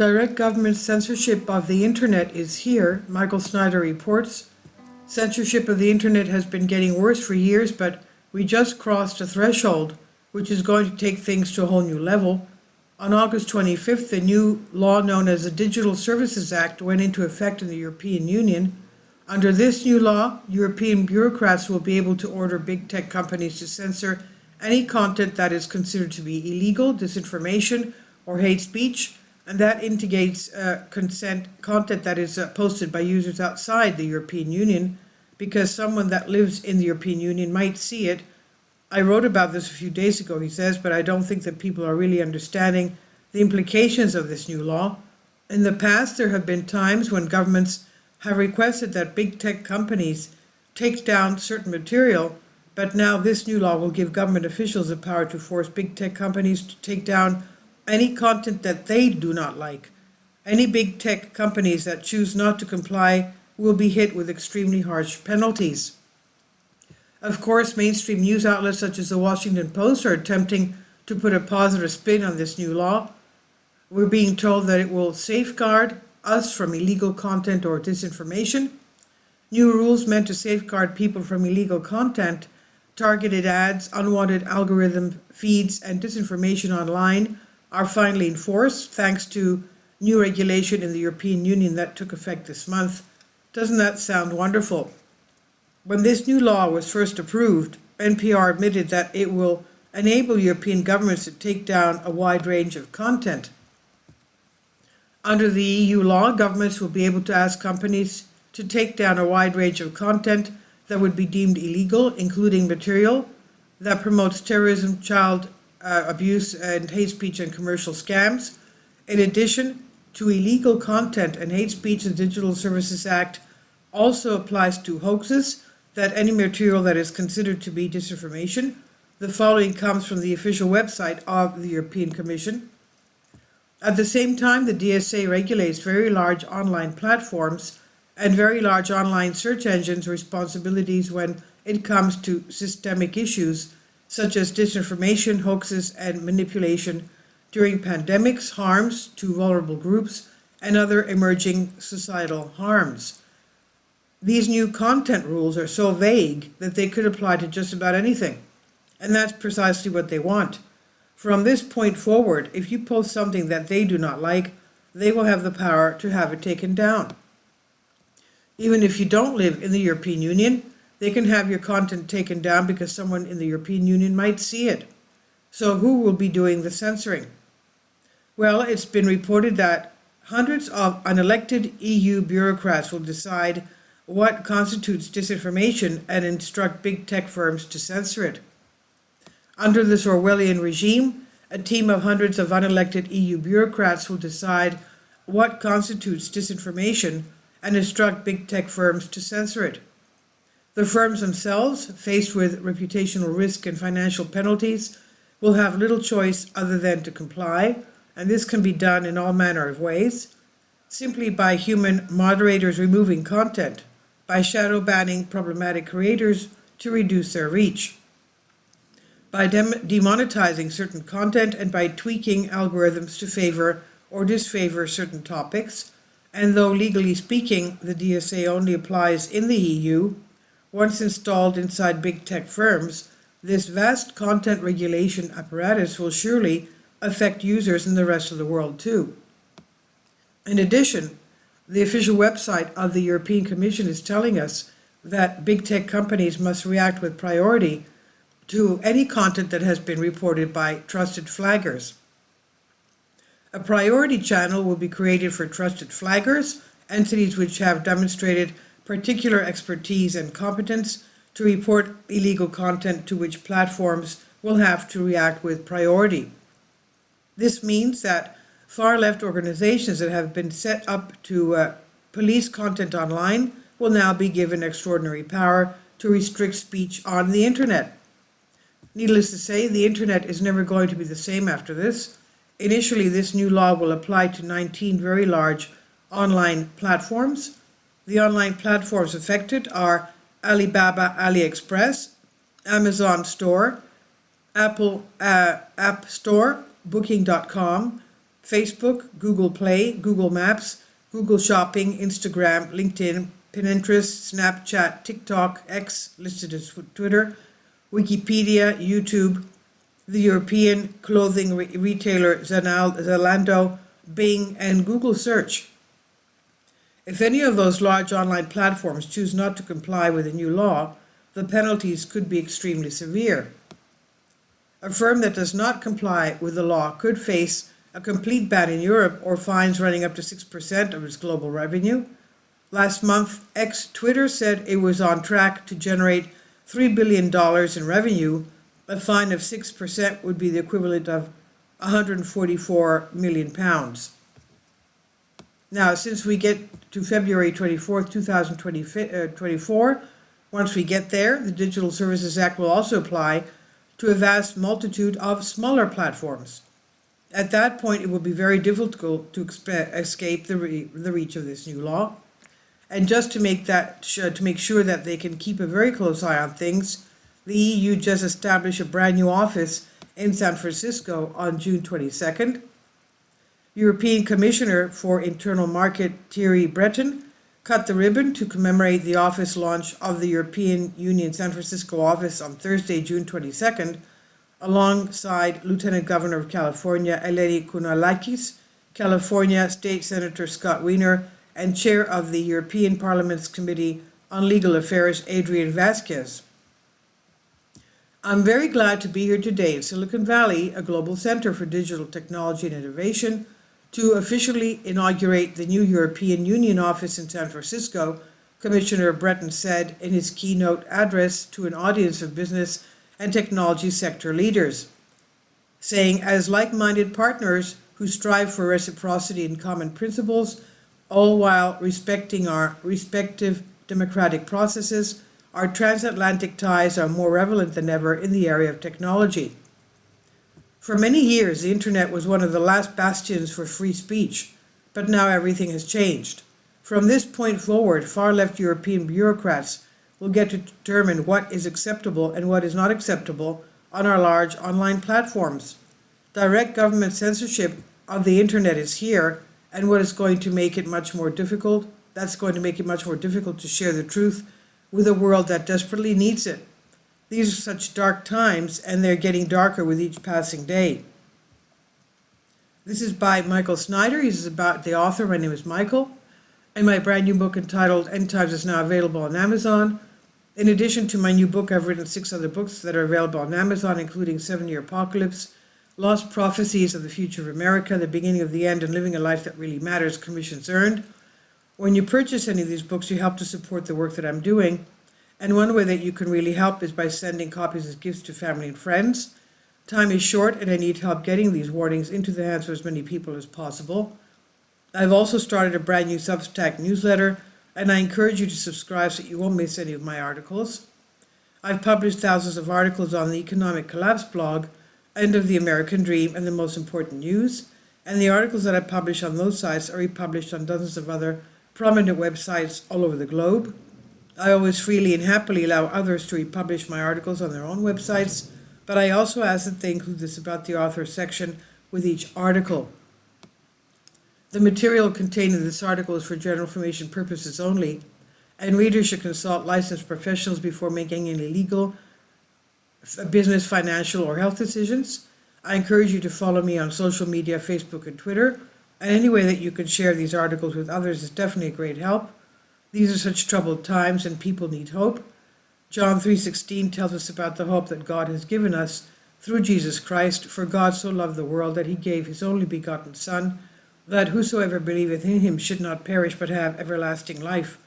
Direct government censorship of the internet is here, Michael Snyder reports. Censorship of the internet has been getting worse for years, but we just crossed a threshold, which is going to take things to a whole new level. On August 25th, the new law known as the Digital Services Act went into effect in the European Union. Under this new law, European bureaucrats will be able to order big tech companies to censor any content that is considered to be illegal, disinformation, or hate speech, and that indicates content that is posted by users outside the European Union, because someone that lives in the European Union might see it. I wrote about this a few days ago, he says, but I don't think that people are really understanding the implications of this new law. In the past, there have been times when governments have requested that big tech companies take down certain material, but now this new law will give government officials the power to force big tech companies to take down any content that they do not like. Any big tech companies that choose not to comply will be hit with extremely harsh penalties. Of course, mainstream news outlets such as the Washington Post are attempting to put a positive spin on this new law. We're being told that it will safeguard us from illegal content or disinformation. New rules meant to safeguard people from illegal content, targeted ads, unwanted algorithm feeds, and disinformation online are finally enforced thanks to new regulation in the European Union that took effect this month. Doesn't that sound wonderful? When this new law was first approved, NPR admitted that it will enable European governments to take down a wide range of content. Under the EU law, governments will be able to ask companies to take down a wide range of content that would be deemed illegal, including material that promotes terrorism, child abuse, and hate speech and commercial scams. In addition to illegal content and hate speech, the Digital Services Act also applies to hoaxes, that any material that is considered to be disinformation. The following comes from the official website of the European Commission. At the same time, the DSA regulates very large online platforms and very large online search engines' responsibilities when it comes to systemic issues such as disinformation, hoaxes, and manipulation during pandemics, harms to vulnerable groups, and other emerging societal harms. These new content rules are so vague that they could apply to just about anything, and that's precisely what they want. From this point forward, if you post something that they do not like, they will have the power to have it taken down. Even if you don't live in the European Union, they can have your content taken down because someone in the European Union might see it. So who will be doing the censoring? Well, it's been reported that hundreds of unelected EU bureaucrats will decide what constitutes disinformation and instruct big tech firms to censor it. Under this Orwellian regime, a team of hundreds of unelected EU bureaucrats will decide what constitutes disinformation and instruct big tech firms to censor it. The firms themselves, faced with reputational risk and financial penalties, will have little choice other than to comply, and this can be done in all manner of ways, simply by human moderators removing content, by shadow banning problematic creators to reduce their reach, by demonetizing certain content, and by tweaking algorithms to favor or disfavor certain topics. And though legally speaking, the DSA only applies in the EU, once installed inside big tech firms, this vast content regulation apparatus will surely affect users in the rest of the world too. In addition, the official website of the European Commission is telling us that big tech companies must react with priority to any content that has been reported by trusted flaggers. A priority channel will be created for trusted flaggers, entities which have demonstrated particular expertise and competence to report illegal content to which platforms will have to react with priority. This means that far-left organizations that have been set up to police content online will now be given extraordinary power to restrict speech on the internet. Needless to say, the internet is never going to be the same after this. Initially, this new law will apply to 19 very large online platforms. The online platforms affected are Alibaba AliExpress, Amazon Store, Apple App Store, Booking.com, Facebook, Google Play, Google Maps, Google Shopping, Instagram, LinkedIn, Pinterest, Snapchat, TikTok, X, listed as Twitter, Wikipedia, YouTube, the European clothing retailer Zalando, Bing, and Google Search. If any of those large online platforms choose not to comply with the new law, the penalties could be extremely severe. A firm that does not comply with the law could face a complete ban in Europe or fines running up to 6% of its global revenue. Last month, Twitter said it was on track to generate $3 billion in revenue. A fine of 6% would be the equivalent of £144 million. Now, since we get to February 24th, 2024, once we get there, the Digital Services Act will also apply to a vast multitude of smaller platforms. At that point, it will be very difficult to escape the reach of this new law. And just to make sure that they can keep a very close eye on things, the EU just established a brand new office in San Francisco on June 22nd. European Commissioner for Internal Market Thierry Breton cut the ribbon to commemorate the office launch of the European Union San Francisco office on Thursday, June 22nd, alongside Lieutenant Governor of California Eleni Kounalakis, California State Senator Scott Wiener, and Chair of the European Parliament's Committee on Legal Affairs Adrian Vasquez. I'm very glad to be here today in Silicon Valley, a global center for digital technology and innovation, to officially inaugurate the new European Union office in San Francisco, Commissioner Breton said in his keynote address to an audience of business and technology sector leaders, saying, as like-minded partners who strive for reciprocity and common principles, all while respecting our respective democratic processes, our transatlantic ties are more relevant than ever in the area of technology. For many years, the internet was one of the last bastions for free speech, but now everything has changed. From this point forward, far-left European bureaucrats will get to determine what is acceptable and what is not acceptable on our large online platforms. Direct government censorship of the internet is here, and what is going to make it much more difficult, that's going to make it much more difficult to share the truth with a world that desperately needs it. These are such dark times, and they're getting darker with each passing day. This is by Michael Snyder. He's about the author. My name is Michael. And my brand new book entitled End Times is now available on Amazon. In addition to my new book, I've written 6 other books that are available on Amazon, including 7-Year Apocalypse, Lost Prophecies of the Future of America, The Beginning of the End, and Living a Life That Really Matters, commissions earned. When you purchase any of these books, you help to support the work that I'm doing. And one way that you can really help is by sending copies as gifts to family and friends. Time is short, and I need help getting these warnings into the hands of as many people as possible. I've also started a brand new Substack newsletter, and I encourage you to subscribe so you won't miss any of my articles. I've published thousands of articles on the Economic Collapse blog, End of the American Dream, and the Most Important News, and the articles that I publish on those sites are republished on dozens of other prominent websites all over the globe. I always freely and happily allow others to republish my articles on their own websites, but I also ask that they include this about the author section with each article. The material contained in this article is for general information purposes only, and readers should consult licensed professionals before making any legal, business, financial, or health decisions. I encourage you to follow me on social media, Facebook and Twitter, and any way that you can share these articles with others is definitely a great help. These are such troubled times, and people need hope. John 3:16 tells us about the hope that God has given us through Jesus Christ. For God so loved the world that he gave his only begotten Son, that whosoever believeth in him should not perish but have everlasting life.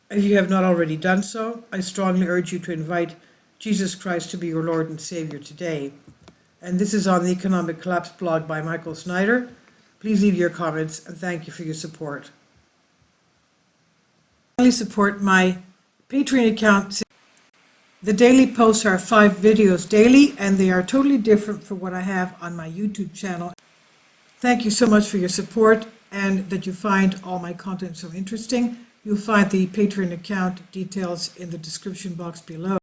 If you have not already done so, I strongly urge you to invite Jesus Christ to be your Lord and Savior today. And this is on the Economic Collapse blog by Michael Snyder. Please leave your comments, and thank you for your support. Support my Patreon account. The daily posts are 5 videos daily, and they are totally different from what I have on my YouTube channel. Thank you so much for your support and that you find all my content so interesting. You'll find the Patreon account details in the description box below.